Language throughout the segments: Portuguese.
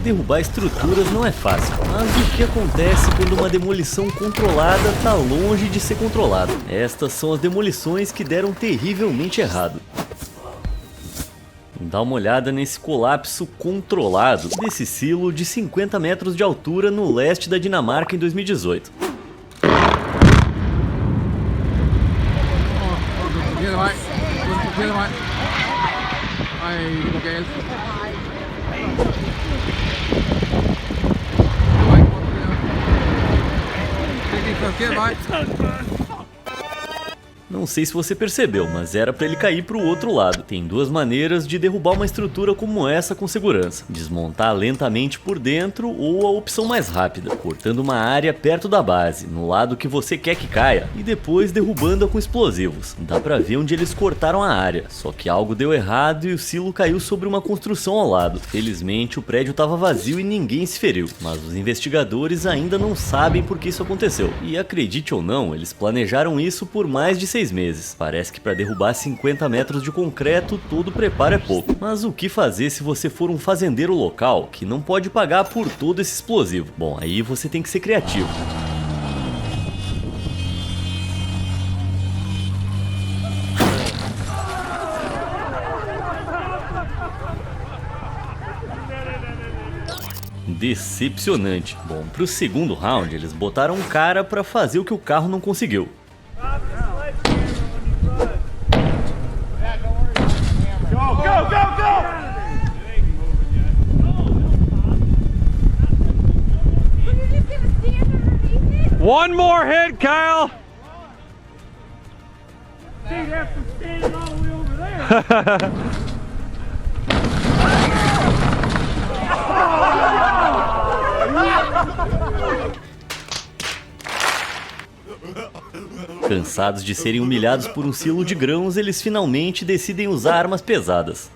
Derrubar estruturas não é fácil, mas o que acontece quando uma demolição controlada está longe de ser controlada? Estas são as demolições que deram terrivelmente errado. Dá uma olhada nesse colapso controlado desse silo de 50 metros de altura no leste da Dinamarca em 2018. Não sei se você percebeu, mas era para ele cair para o outro lado. Tem duas maneiras de derrubar uma estrutura como essa com segurança: desmontar lentamente por dentro ou a opção mais rápida, cortando uma área perto da base, no lado que você quer que caia, e depois derrubando-a com explosivos. Dá para ver onde eles cortaram a área, só que algo deu errado e o silo caiu sobre uma construção ao lado. Felizmente o prédio estava vazio e ninguém se feriu, mas os investigadores ainda não sabem por que isso aconteceu. E acredite ou não, eles planejaram isso por mais de 6 meses. Parece que para derrubar 50 metros de concreto, todo preparo é pouco. Mas o que fazer se você for um fazendeiro local que não pode pagar por todo esse explosivo? Bom, aí você tem que ser criativo. Decepcionante. Bom, pro segundo round, eles botaram um cara para fazer o que o carro não conseguiu. One more hit, Kyle. He'd have to stand all the way over there. Cansados de serem humilhados por um silo de grãos, eles finalmente decidem usar armas pesadas.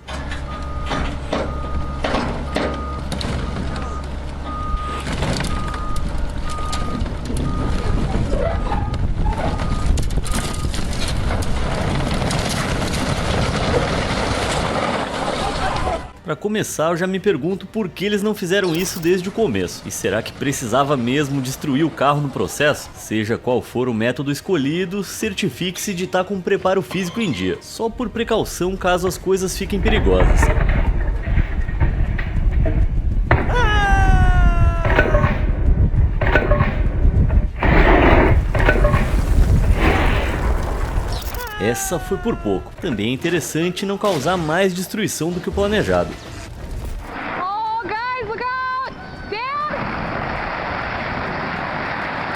Para começar, eu já me pergunto por que eles não fizeram isso desde o começo. E será que precisava mesmo destruir o carro no processo? Seja qual for o método escolhido, certifique-se de estar com o preparo físico em dia, só por precaução caso as coisas fiquem perigosas. Essa foi por pouco. Também é interessante não causar mais destruição do que o planejado. Oh, guys, look out! Down!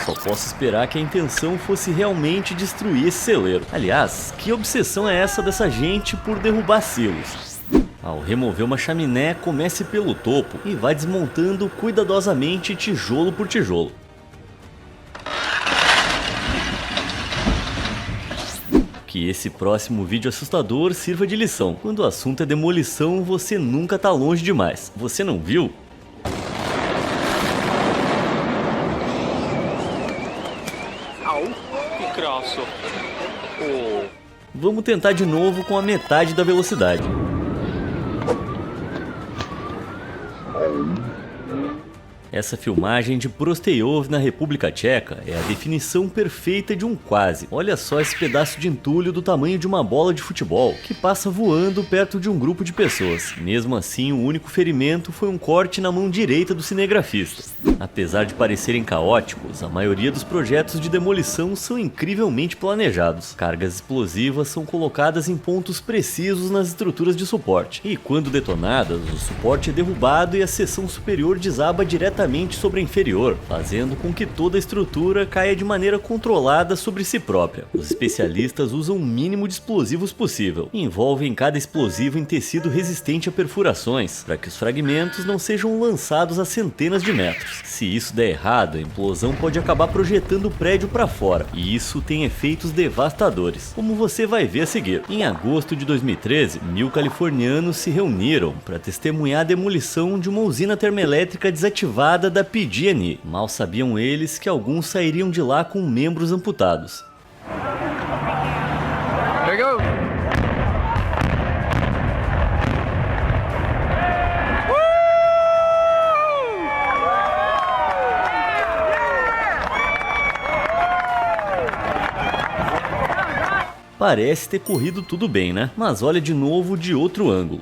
Só posso esperar que a intenção fosse realmente destruir esse celeiro. Aliás, que obsessão é essa dessa gente por derrubar silos? Ao remover uma chaminé, comece pelo topo e vai desmontando cuidadosamente tijolo por tijolo. Que esse próximo vídeo assustador sirva de lição. Quando o assunto é demolição, você nunca tá longe demais. Você não viu? Au, que grosso. Oh. Vamos tentar de novo com a metade da velocidade. Essa filmagem de Prostejov na República Tcheca é a definição perfeita de um quase. Olha só esse pedaço de entulho do tamanho de uma bola de futebol, que passa voando perto de um grupo de pessoas. Mesmo assim, o único ferimento foi um corte na mão direita do cinegrafista. Apesar de parecerem caóticos, a maioria dos projetos de demolição são incrivelmente planejados. Cargas explosivas são colocadas em pontos precisos nas estruturas de suporte, e quando detonadas, o suporte é derrubado e a seção superior desaba diretamente sobre a inferior, fazendo com que toda a estrutura caia de maneira controlada sobre si própria. Os especialistas usam o mínimo de explosivos possível e envolvem cada explosivo em tecido resistente a perfurações, para que os fragmentos não sejam lançados a centenas de metros. Se isso der errado, a implosão pode acabar projetando o prédio para fora, e isso tem efeitos devastadores, como você vai ver a seguir. Em agosto de 2013, 1000 californianos se reuniram para testemunhar a demolição de uma usina termoelétrica desativada da PG&E. Mal sabiam eles que alguns sairiam de lá com membros amputados. There you go. Parece ter corrido tudo bem, né? Mas olha de novo de outro ângulo.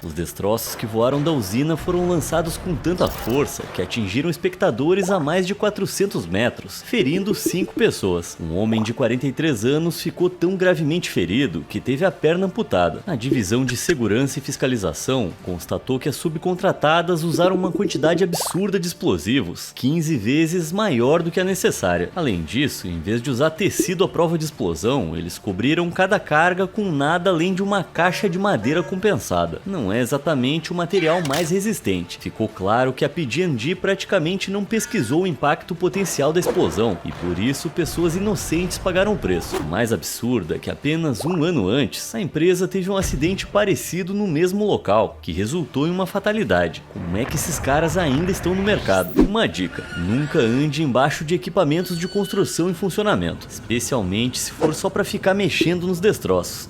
Os destroços que voaram da usina foram lançados com tanta força que atingiram espectadores a mais de 400 metros, ferindo 5 pessoas. Um homem de 43 anos ficou tão gravemente ferido que teve a perna amputada. A divisão de segurança e fiscalização constatou que as subcontratadas usaram uma quantidade absurda de explosivos, 15 vezes maior do que a necessária. Além disso, em vez de usar tecido à prova de explosão, eles cobriram cada carga com nada além de uma caixa de madeira compensada. Não é exatamente o material mais resistente. Ficou claro que a PG&E praticamente não pesquisou o impacto potencial da explosão e por isso pessoas inocentes pagaram o preço. O mais absurdo é que apenas um ano antes, a empresa teve um acidente parecido no mesmo local, que resultou em uma fatalidade. Como é que esses caras ainda estão no mercado? Uma dica: nunca ande embaixo de equipamentos de construção em funcionamento, especialmente se for só para ficar mexendo nos destroços.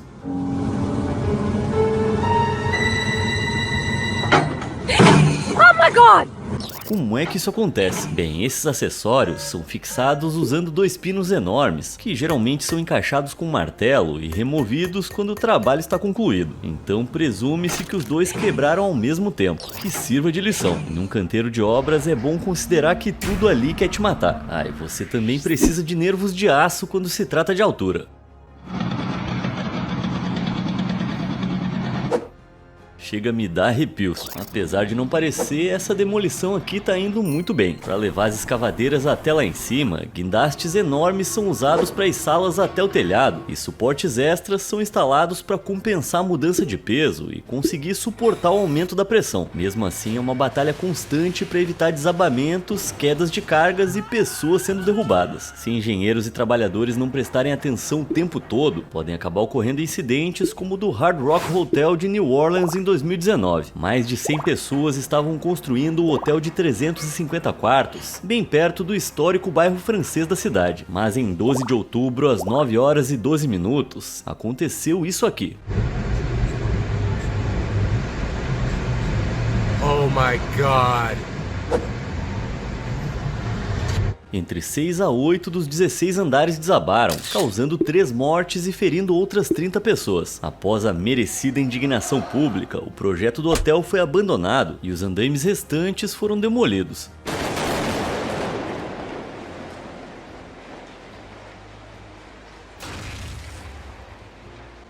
Oh my God! Como é que isso acontece? Bem, esses acessórios são fixados usando 2 pinos enormes, que geralmente são encaixados com um martelo e removidos quando o trabalho está concluído. Então presume-se que os dois quebraram ao mesmo tempo. Que sirva de lição. Num canteiro de obras é bom considerar que tudo ali quer te matar. E você também precisa de nervos de aço quando se trata de altura. Chega a me dar arrepios. Apesar de não parecer, essa demolição aqui tá indo muito bem. Para levar as escavadeiras até lá em cima, guindastes enormes são usados para içá-las até o telhado, e suportes extras são instalados para compensar a mudança de peso e conseguir suportar o aumento da pressão. Mesmo assim, é uma batalha constante para evitar desabamentos, quedas de cargas e pessoas sendo derrubadas. Se engenheiros e trabalhadores não prestarem atenção o tempo todo, podem acabar ocorrendo incidentes como o do Hard Rock Hotel de New Orleans em 2019. Mais de 100 pessoas estavam construindo o hotel de 350 quartos, bem perto do histórico bairro francês da cidade. Mas em 12 de outubro, às 9 horas e 12 minutos, aconteceu isso aqui. Oh my God! Entre 6 a 8 dos 16 andares desabaram, causando 3 mortes e ferindo outras 30 pessoas. Após a merecida indignação pública, o projeto do hotel foi abandonado e os andaimes restantes foram demolidos.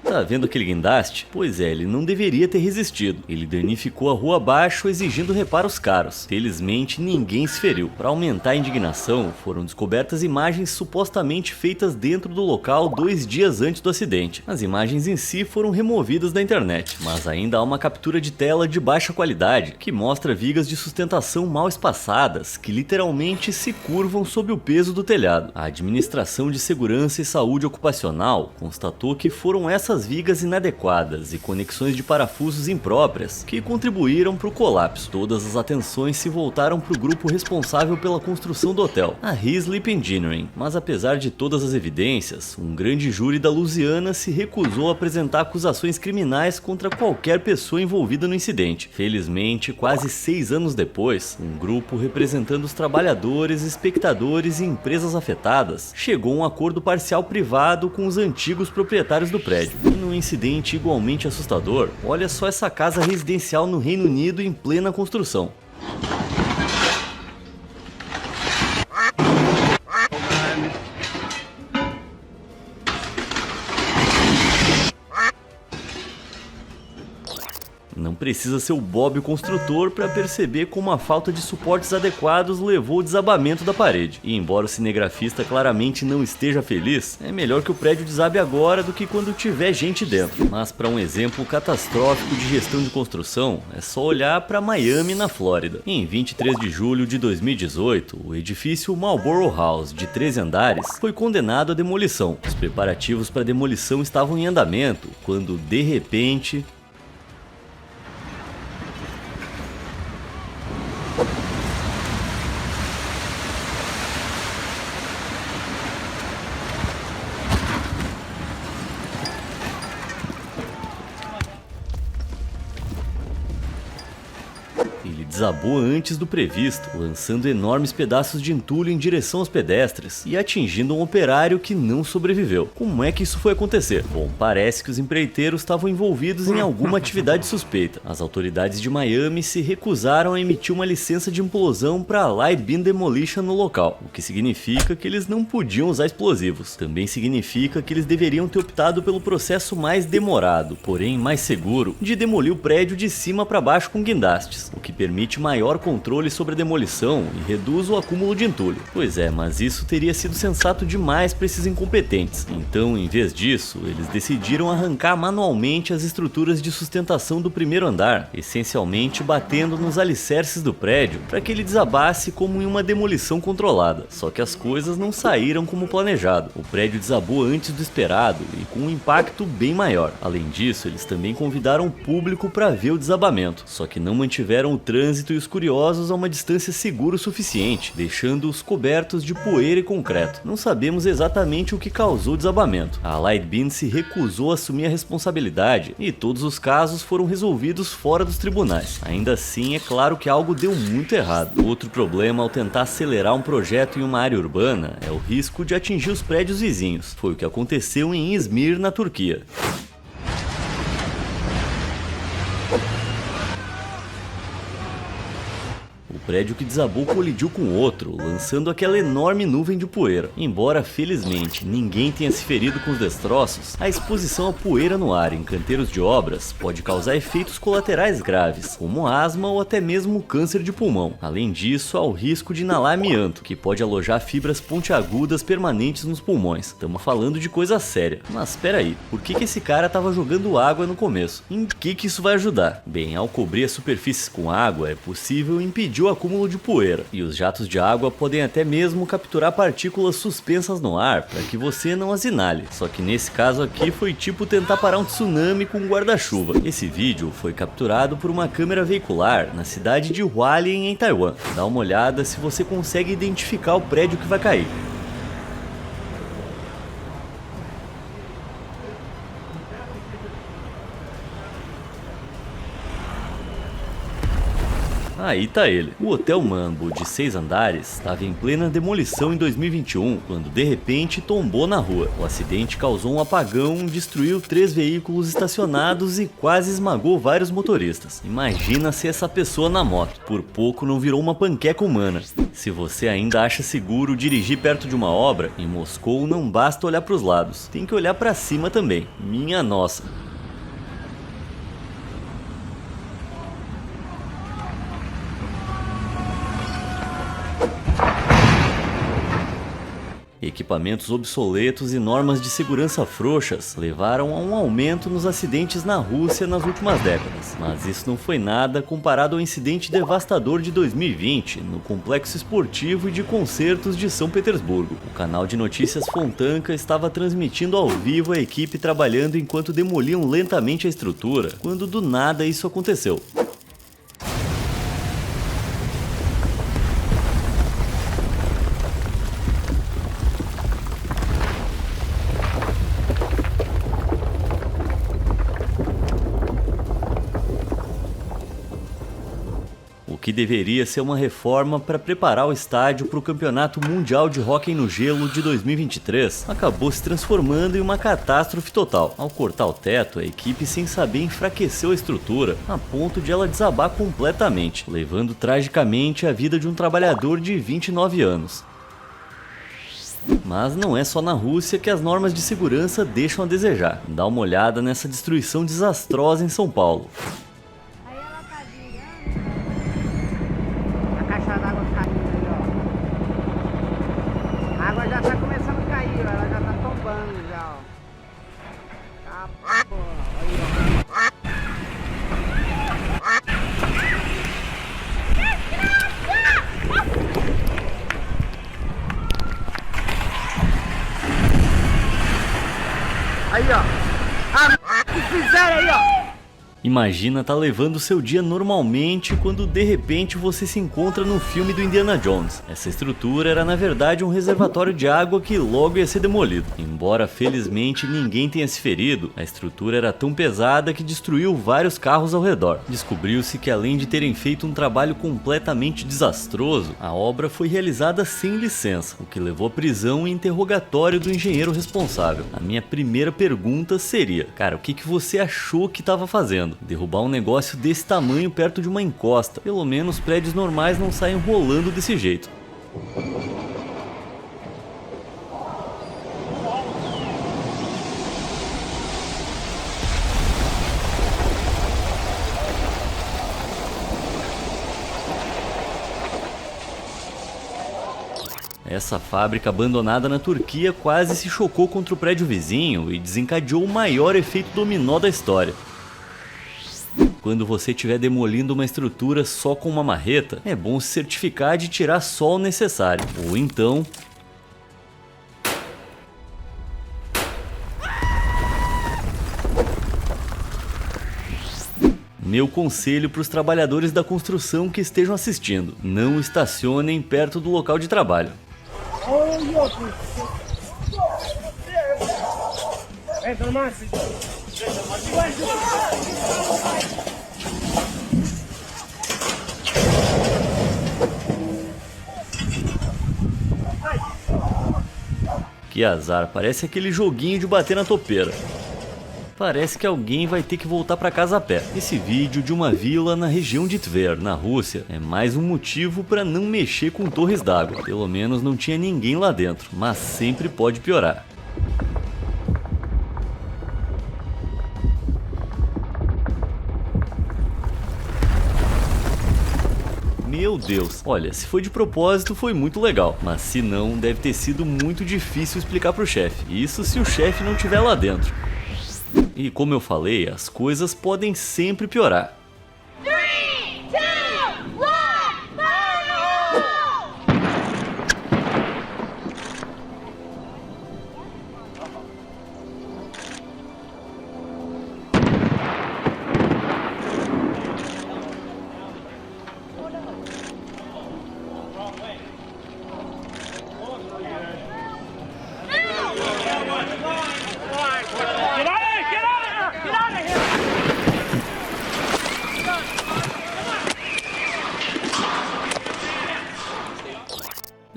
Tá vendo aquele guindaste? Pois é, ele não deveria ter resistido. Ele danificou a rua abaixo, exigindo reparos caros. Felizmente, ninguém se feriu. Para aumentar a indignação, foram descobertas imagens supostamente feitas dentro do local 2 dias antes do acidente. As imagens em si foram removidas da internet, mas ainda há uma captura de tela de baixa qualidade, que mostra vigas de sustentação mal espaçadas, que literalmente se curvam sob o peso do telhado. A Administração de Segurança e Saúde Ocupacional constatou que foram essas vigas inadequadas e conexões de parafusos impróprias que contribuíram para o colapso. Todas as atenções se voltaram para o grupo responsável pela construção do hotel, a Heaslip Engineering. Mas apesar de todas as evidências, um grande júri da Louisiana se recusou a apresentar acusações criminais contra qualquer pessoa envolvida no incidente. Felizmente, quase 6 anos depois, um grupo representando os trabalhadores, espectadores e empresas afetadas chegou a um acordo parcial privado com os antigos proprietários do prédio. E num incidente igualmente assustador, olha só essa casa residencial no Reino Unido em plena construção. Não precisa ser o Bob o construtor para perceber como a falta de suportes adequados levou ao desabamento da parede. E embora o cinegrafista claramente não esteja feliz, é melhor que o prédio desabe agora do que quando tiver gente dentro. Mas para um exemplo catastrófico de gestão de construção, é só olhar para Miami, na Flórida. Em 23 de julho de 2018, o edifício Marlboro House, de 13 andares, foi condenado à demolição. Os preparativos para a demolição estavam em andamento, quando de repente... Ele desabou antes do previsto, lançando enormes pedaços de entulho em direção aos pedestres e atingindo um operário que não sobreviveu. Como é que isso foi acontecer? Bom, parece que os empreiteiros estavam envolvidos em alguma atividade suspeita. As autoridades de Miami se recusaram a emitir uma licença de implosão para a Light Beam Demolition no local, o que significa que eles não podiam usar explosivos. Também significa que eles deveriam ter optado pelo processo mais demorado, porém mais seguro, de demolir o prédio de cima para baixo com guindastes, o que permite maior controle sobre a demolição e reduz o acúmulo de entulho. Pois é, mas isso teria sido sensato demais para esses incompetentes. Então, em vez disso, eles decidiram arrancar manualmente as estruturas de sustentação do primeiro andar, essencialmente batendo nos alicerces do prédio para que ele desabasse como em uma demolição controlada. Só que as coisas não saíram como planejado. O prédio desabou antes do esperado e com um impacto bem maior. Além disso, eles também convidaram o público para ver o desabamento, só que não mantiveram o trânsito e os curiosos a uma distância segura o suficiente, deixando-os cobertos de poeira e concreto. Não sabemos exatamente o que causou o desabamento. A Light Beam se recusou a assumir a responsabilidade e todos os casos foram resolvidos fora dos tribunais. Ainda assim, é claro que algo deu muito errado. Outro problema ao tentar acelerar um projeto em uma área urbana é o risco de atingir os prédios vizinhos. Foi o que aconteceu em Izmir, na Turquia. O prédio que desabou colidiu com outro, lançando aquela enorme nuvem de poeira. Embora, felizmente, ninguém tenha se ferido com os destroços, a exposição à poeira no ar em canteiros de obras pode causar efeitos colaterais graves, como asma ou até mesmo câncer de pulmão. Além disso, há o risco de inalar amianto, que pode alojar fibras pontiagudas permanentes nos pulmões. Estamos falando de coisa séria. Mas espera aí, por que esse cara estava jogando água no começo? Em que isso vai ajudar? Bem, ao cobrir as superfícies com água, é possível impedir o acúmulo de poeira, e os jatos de água podem até mesmo capturar partículas suspensas no ar para que você não as inale. Só que nesse caso aqui foi tipo tentar parar um tsunami com um guarda-chuva. Esse vídeo foi capturado por uma câmera veicular na cidade de Hualien, em Taiwan. Dá uma olhada se você consegue identificar o prédio que vai cair. Aí tá ele. O Hotel Mambo, de 6 andares, estava em plena demolição em 2021, quando de repente tombou na rua. O acidente causou um apagão, destruiu 3 veículos estacionados e quase esmagou vários motoristas. Imagina se essa pessoa na moto, por pouco não virou uma panqueca humana. Se você ainda acha seguro dirigir perto de uma obra, em Moscou não basta olhar para os lados, tem que olhar para cima também. Minha nossa. Equipamentos obsoletos e normas de segurança frouxas levaram a um aumento nos acidentes na Rússia nas últimas décadas. Mas isso não foi nada comparado ao incidente devastador de 2020 no complexo esportivo e de concertos de São Petersburgo. O canal de notícias Fontanka estava transmitindo ao vivo a equipe trabalhando enquanto demoliam lentamente a estrutura, quando do nada isso aconteceu. O que deveria ser uma reforma para preparar o estádio para o Campeonato Mundial de Hóquei no Gelo de 2023 acabou se transformando em uma catástrofe total. Ao cortar o teto, a equipe sem saber enfraqueceu a estrutura a ponto de ela desabar completamente, levando tragicamente a vida de um trabalhador de 29 anos. Mas não é só na Rússia que as normas de segurança deixam a desejar. Dá uma olhada nessa destruição desastrosa em São Paulo. Caixa d'água caindo aí, ó. A água já tá começando a cair, ó. Ela já tá tombando já, ó. Tá, porra. Aí, ó. Aí, ó. Ah, que fizeram aí, ó. Imagina tá levando seu dia normalmente quando de repente você se encontra no filme do Indiana Jones. Essa estrutura era na verdade um reservatório de água que logo ia ser demolido. Embora felizmente ninguém tenha se ferido, a estrutura era tão pesada que destruiu vários carros ao redor. Descobriu-se que além de terem feito um trabalho completamente desastroso, a obra foi realizada sem licença, o que levou à prisão e interrogatório do engenheiro responsável. A minha primeira pergunta seria, cara, o que você achou que estava fazendo? Derrubar um negócio desse tamanho perto de uma encosta. Pelo menos prédios normais não saem rolando desse jeito. Essa fábrica abandonada na Turquia quase se chocou contra o prédio vizinho e desencadeou o maior efeito dominó da história. Quando você estiver demolindo uma estrutura só com uma marreta, é bom se certificar de tirar só o necessário, ou então... Meu conselho para os trabalhadores da construção que estejam assistindo: não estacionem perto do local de trabalho. Que azar, parece aquele joguinho de bater na topeira. Parece que alguém vai ter que voltar para casa a pé. Esse vídeo de uma vila na região de Tver, na Rússia, é mais um motivo para não mexer com torres d'água. Pelo menos não tinha ninguém lá dentro, mas sempre pode piorar. Meu Deus, olha, se foi de propósito foi muito legal, mas se não, deve ter sido muito difícil explicar pro chefe. Isso se o chefe não estiver lá dentro. E como eu falei, as coisas podem sempre piorar. 3, 2, 1, fire!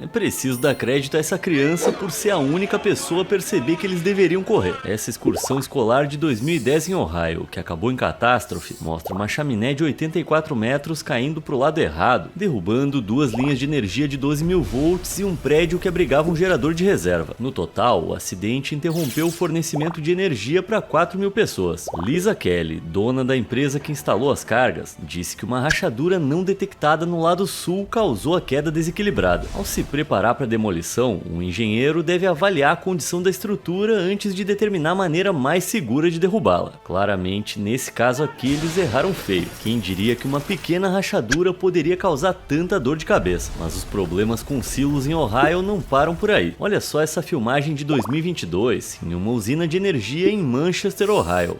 É preciso dar crédito a essa criança por ser a única pessoa a perceber que eles deveriam correr. Essa excursão escolar de 2010 em Ohio, que acabou em catástrofe, mostra uma chaminé de 84 metros caindo para o lado errado, derrubando duas linhas de energia de 12.000 volts e um prédio que abrigava um gerador de reserva. No total, o acidente interrompeu o fornecimento de energia para 4.000 pessoas. Lisa Kelly, dona da empresa que instalou as cargas, disse que uma rachadura não detectada no lado sul causou a queda desequilibrada. Ao se preparar para a demolição, um engenheiro deve avaliar a condição da estrutura antes de determinar a maneira mais segura de derrubá-la. Claramente, nesse caso aqui, eles erraram feio. Quem diria que uma pequena rachadura poderia causar tanta dor de cabeça? Mas os problemas com silos em Ohio não param por aí. Olha só essa filmagem de 2022, em uma usina de energia em Manchester, Ohio.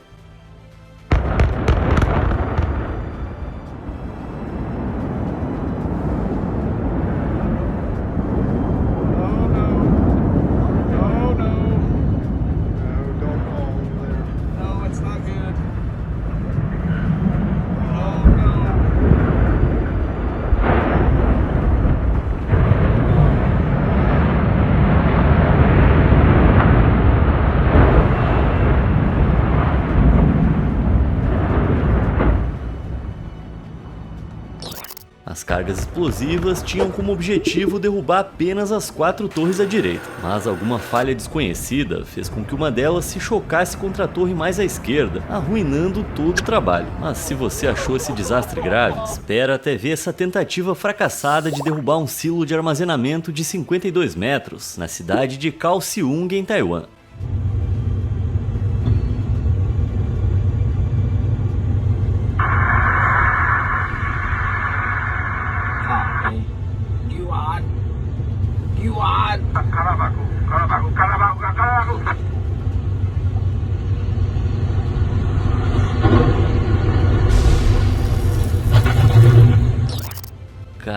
As cargas explosivas tinham como objetivo derrubar apenas as 4 torres à direita, mas alguma falha desconhecida fez com que uma delas se chocasse contra a torre mais à esquerda, arruinando todo o trabalho. Mas se você achou esse desastre grave, espera até ver essa tentativa fracassada de derrubar um silo de armazenamento de 52 metros na cidade de Kaohsiung, em Taiwan.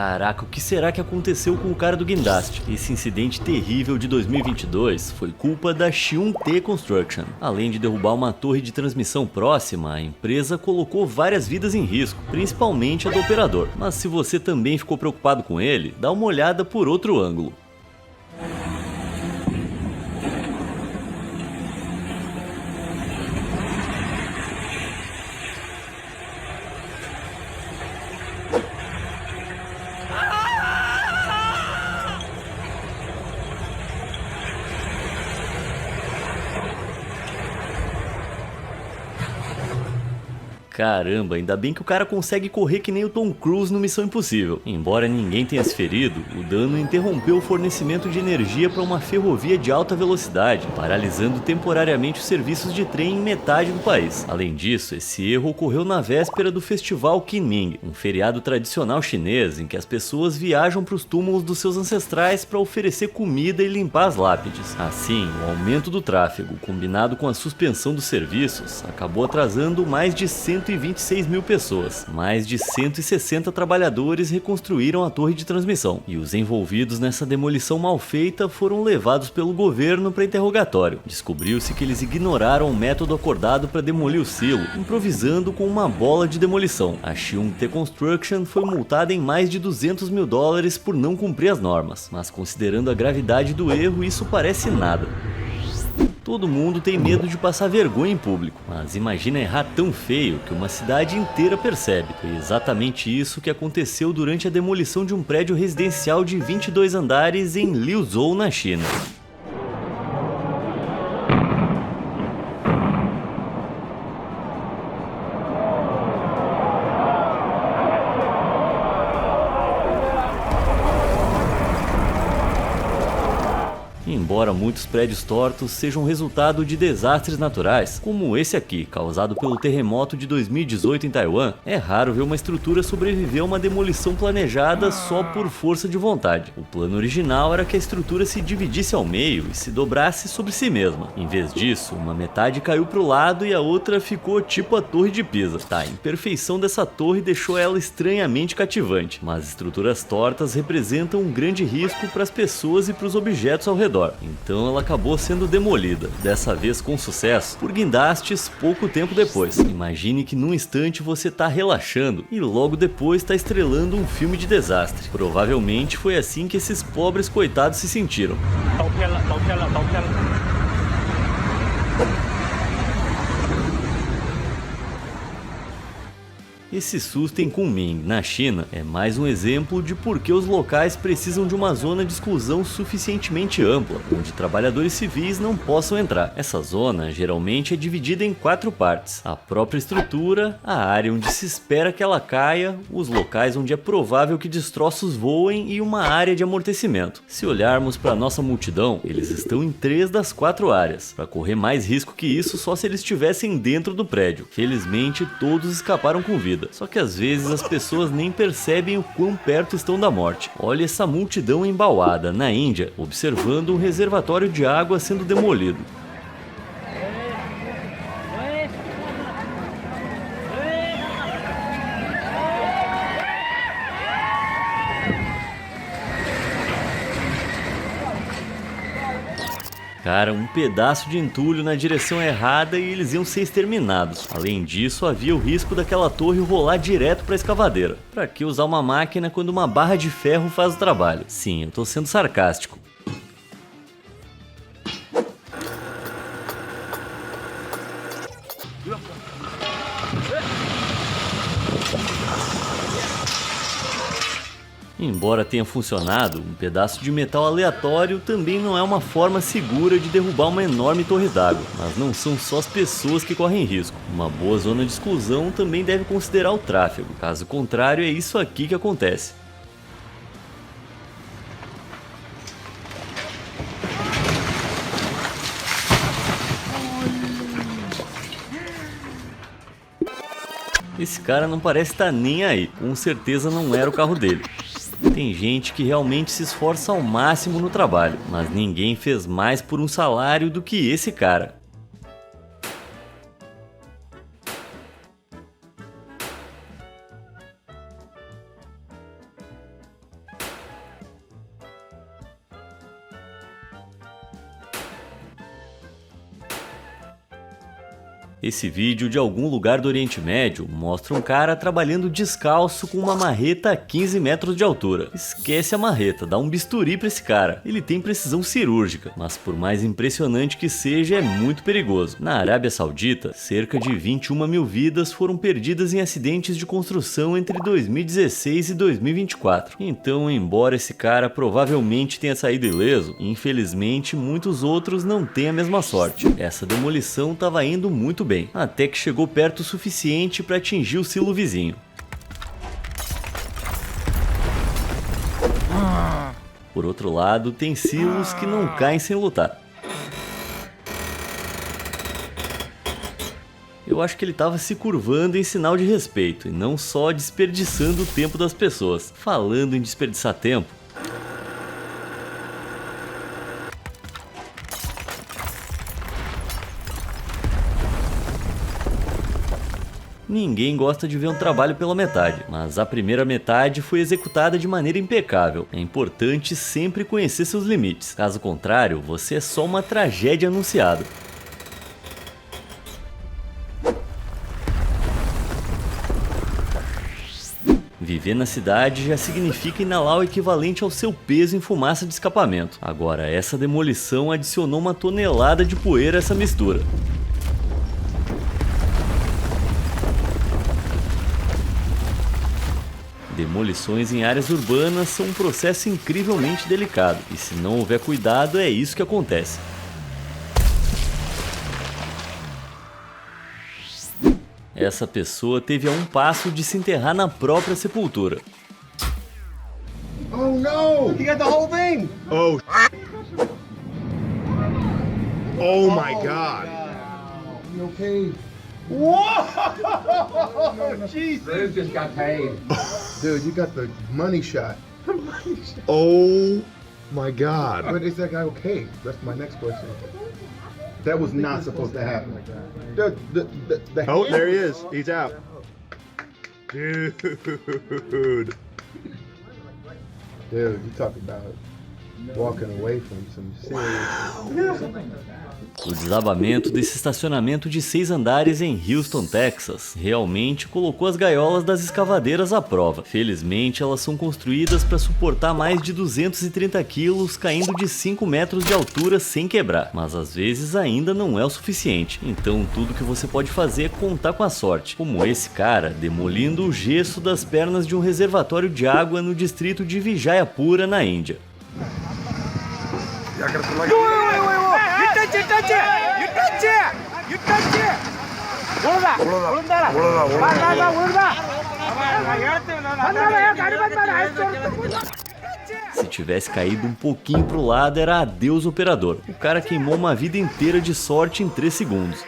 Caraca, o que será que aconteceu com o cara do guindaste? Esse incidente terrível de 2022 foi culpa da Hyundai Construction. Além de derrubar uma torre de transmissão próxima, a empresa colocou várias vidas em risco, principalmente a do operador. Mas se você também ficou preocupado com ele, dá uma olhada por outro ângulo. Caramba, ainda bem que o cara consegue correr que nem o Tom Cruise no Missão Impossível. Embora ninguém tenha se ferido, o dano interrompeu o fornecimento de energia para uma ferrovia de alta velocidade, paralisando temporariamente os serviços de trem em metade do país. Além disso, esse erro ocorreu na véspera do Festival Qingming, um feriado tradicional chinês em que as pessoas viajam para os túmulos dos seus ancestrais para oferecer comida e limpar as lápides. Assim, o aumento do tráfego, combinado com a suspensão dos serviços, acabou atrasando mais de 126 mil pessoas. Mais de 160 trabalhadores reconstruíram a torre de transmissão, e os envolvidos nessa demolição mal feita foram levados pelo governo para interrogatório. Descobriu-se que eles ignoraram o método acordado para demolir o silo, improvisando com uma bola de demolição. A Hyundai Construction foi multada em mais de 200 mil dólares por não cumprir as normas, mas considerando a gravidade do erro, isso parece nada. Todo mundo tem medo de passar vergonha em público, mas imagina errar tão feio que uma cidade inteira percebe. Foi exatamente isso que aconteceu durante a demolição de um prédio residencial de 22 andares em Liuzhou, na China. Embora muitos prédios tortos sejam resultado de desastres naturais, como esse aqui, causado pelo terremoto de 2018 em Taiwan, é raro ver uma estrutura sobreviver a uma demolição planejada só por força de vontade. O plano original era que a estrutura se dividisse ao meio e se dobrasse sobre si mesma. Em vez disso, uma metade caiu para o lado e a outra ficou tipo a Torre de Pisa. A imperfeição dessa torre deixou ela estranhamente cativante, mas estruturas tortas representam um grande risco para as pessoas e para os objetos ao redor. Então ela acabou sendo demolida, dessa vez com sucesso, por guindastes pouco tempo depois. Imagine que num instante você tá relaxando e logo depois tá estrelando um filme de desastre. Provavelmente foi assim que esses pobres coitados se sentiram. Esse susto em Kunming, na China, é mais um exemplo de por que os locais precisam de uma zona de exclusão suficientemente ampla, onde trabalhadores civis não possam entrar. Essa zona geralmente é dividida em 4 partes: a própria estrutura, a área onde se espera que ela caia, os locais onde é provável que destroços voem e uma área de amortecimento. Se olharmos para a nossa multidão, eles estão em 3 das 4 áreas. Para correr mais risco que isso, só se eles estivessem dentro do prédio. Felizmente, todos escaparam com vida. Só que às vezes as pessoas nem percebem o quão perto estão da morte. Olha essa multidão embalada, na Índia, observando um reservatório de água sendo demolido. Cara, um pedaço de entulho na direção errada e eles iam ser exterminados. Além disso, havia o risco daquela torre rolar direto para a escavadeira. Pra que usar uma máquina quando uma barra de ferro faz o trabalho? Sim, eu tô sendo sarcástico. Embora tenha funcionado, um pedaço de metal aleatório também não é uma forma segura de derrubar uma enorme torre d'água. Mas não são só as pessoas que correm risco. Uma boa zona de exclusão também deve considerar o tráfego. Caso contrário, é isso aqui que acontece. Esse cara não parece estar nem aí. Com certeza não era o carro dele. Tem gente que realmente se esforça ao máximo no trabalho, mas ninguém fez mais por um salário do que esse cara. Esse vídeo de algum lugar do Oriente Médio mostra um cara trabalhando descalço com uma marreta a 15 metros de altura. Esquece a marreta, dá um bisturi pra esse cara. Ele tem precisão cirúrgica, mas por mais impressionante que seja, é muito perigoso. Na Arábia Saudita, cerca de 21 mil vidas foram perdidas em acidentes de construção entre 2016 e 2024. Então, embora esse cara provavelmente tenha saído ileso, infelizmente muitos outros não têm a mesma sorte. Essa demolição estava indo muito bem, até que chegou perto o suficiente para atingir o silo vizinho. Por outro lado, tem silos que não caem sem lutar. Eu acho que ele estava se curvando em sinal de respeito, e não só desperdiçando o tempo das pessoas. Falando em desperdiçar tempo, ninguém gosta de ver um trabalho pela metade, mas a primeira metade foi executada de maneira impecável. É importante sempre conhecer seus limites, caso contrário, você é só uma tragédia anunciada. Viver na cidade já significa inalar o equivalente ao seu peso em fumaça de escapamento. Agora, essa demolição adicionou uma tonelada de poeira a essa mistura. Demolições em áreas urbanas são um processo incrivelmente delicado, e se não houver cuidado, é isso que acontece. Essa pessoa teve a um passo de se enterrar na própria sepultura. Oh no! You got the whole thing! Oh. Oh my God! You okay? Whoa! Jesus! Bruce just got paid. Dude, you got the money shot. Oh my God! But is that guy okay? That's my next question. That was not supposed to happen. Oh, there he is. He's out. Dude. Dude, you talk about walking away from some serious... O desabamento desse estacionamento de 6 andares em Houston, Texas, realmente colocou as gaiolas das escavadeiras à prova. Felizmente, elas são construídas para suportar mais de 230 quilos caindo de 5 metros de altura sem quebrar, mas às vezes ainda não é o suficiente. Então tudo que você pode fazer é contar com a sorte, como esse cara demolindo o gesso das pernas de um reservatório de água no distrito de Vijayapura, na Índia. Se tivesse caído um pouquinho pro lado, era adeus operador. O cara queimou uma vida inteira de sorte em 3 segundos.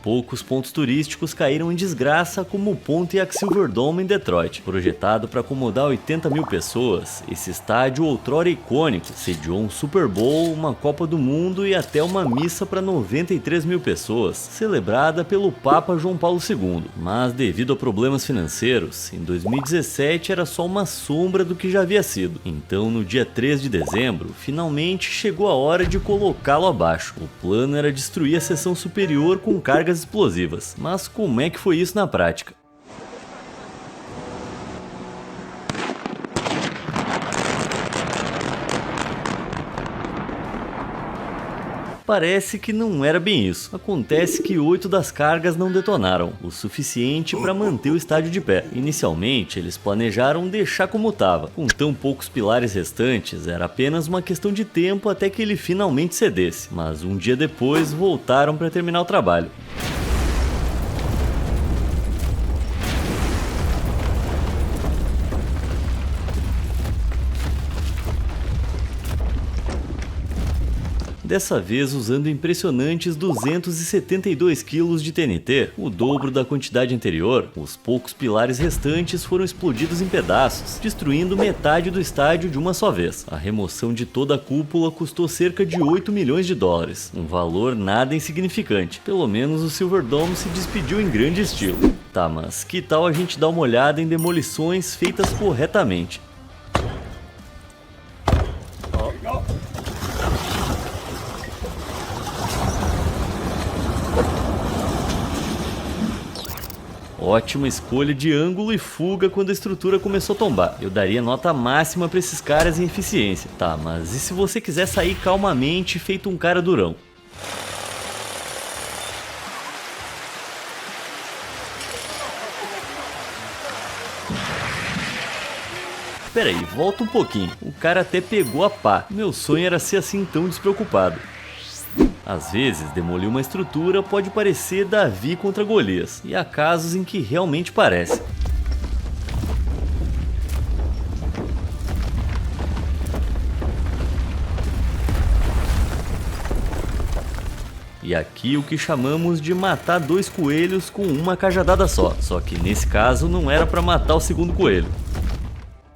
Poucos pontos turísticos caíram em desgraça, como o Pontiac Silverdome em Detroit. Projetado para acomodar 80 mil pessoas, esse estádio outrora icônico sediou um Super Bowl, uma Copa do Mundo e até uma missa para 93 mil pessoas, celebrada pelo Papa João Paulo II. Mas devido a problemas financeiros, em 2017 era só uma sombra do que já havia sido. Então, no dia 3 de dezembro, finalmente chegou a hora de colocá-lo abaixo. O plano era destruir a seção superior com cargas explosivas, mas como é que foi isso na prática? Parece que não era bem isso. Acontece que 8 das cargas não detonaram, o suficiente para manter o estádio de pé. Inicialmente, eles planejaram deixar como estava. Com tão poucos pilares restantes, era apenas uma questão de tempo até que ele finalmente cedesse. Mas um dia depois, voltaram para terminar o trabalho. Dessa vez usando impressionantes 272 kg de TNT, o dobro da quantidade anterior. Os poucos pilares restantes foram explodidos em pedaços, destruindo metade do estádio de uma só vez. A remoção de toda a cúpula custou cerca de 8 milhões de dólares, um valor nada insignificante. Pelo menos o Silverdome se despediu em grande estilo. Tá, mas que tal a gente dar uma olhada em demolições feitas corretamente? Ótima escolha de ângulo e fuga quando a estrutura começou a tombar. Eu daria nota máxima pra esses caras em eficiência. Tá, mas e se você quiser sair calmamente feito um cara durão? Peraí, volta um pouquinho. O cara até pegou a pá. Meu sonho era ser assim tão despreocupado. Às vezes, demolir uma estrutura pode parecer Davi contra Golias, e há casos em que realmente parece. E aqui o que chamamos de matar 2 coelhos com uma cajadada só. Só que nesse caso não era para matar o segundo coelho.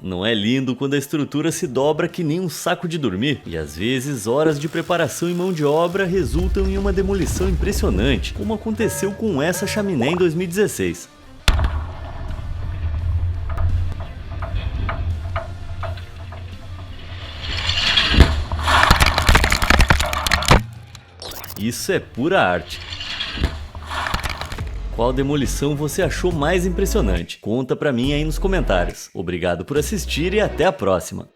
Não é lindo quando a estrutura se dobra que nem um saco de dormir? E às vezes horas de preparação e mão de obra resultam em uma demolição impressionante, como aconteceu com essa chaminé em 2016. Isso é pura arte. Qual demolição você achou mais impressionante? Conta pra mim aí nos comentários. Obrigado por assistir e até a próxima!